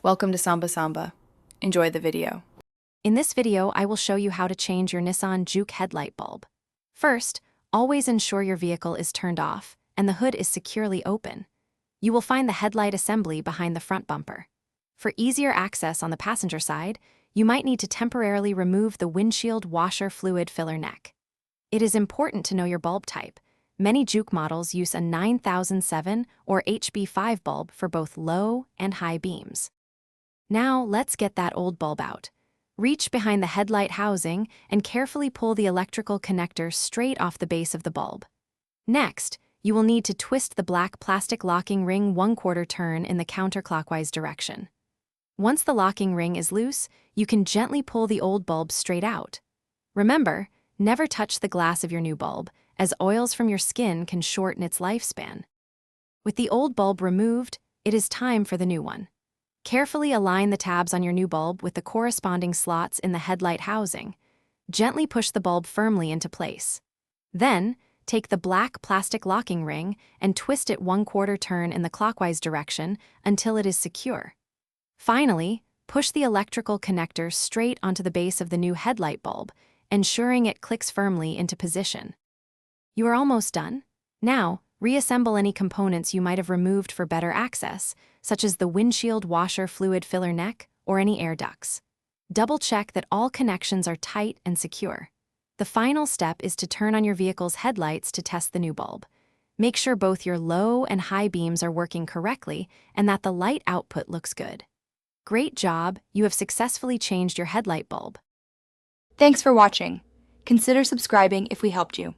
Welcome to Samba Samba. Enjoy the video. In this video, I will show you how to change your Nissan Juke headlight bulb. First, always ensure your vehicle is turned off and the hood is securely open. You will find the headlight assembly behind the front bumper. For easier access on the passenger side, you might need to temporarily remove the windshield washer fluid filler neck. It is important to know your bulb type. Many Juke models use a 9007 or HB5 bulb for both low and high beams. Now, let's get that old bulb out. Reach behind the headlight housing and carefully pull the electrical connector straight off the base of the bulb. Next, you will need to twist the black plastic locking ring 1/4 turn in the counterclockwise direction. Once the locking ring is loose, you can gently pull the old bulb straight out. Remember, never touch the glass of your new bulb, as oils from your skin can shorten its lifespan. With the old bulb removed, it is time for the new one. Carefully align the tabs on your new bulb with the corresponding slots in the headlight housing. Gently push the bulb firmly into place. Then, take the black plastic locking ring and twist it 1/4 turn in the clockwise direction until it is secure. Finally, push the electrical connector straight onto the base of the new headlight bulb, ensuring it clicks firmly into position. You are almost done. Now, reassemble any components you might have removed for better access, such as the windshield washer fluid filler neck or any air ducts. Double-check that all connections are tight and secure. The final step is to turn on your vehicle's headlights to test the new bulb. Make sure both your low and high beams are working correctly and that the light output looks good. Great job, you have successfully changed your headlight bulb. Thanks for watching. Consider subscribing if we helped you.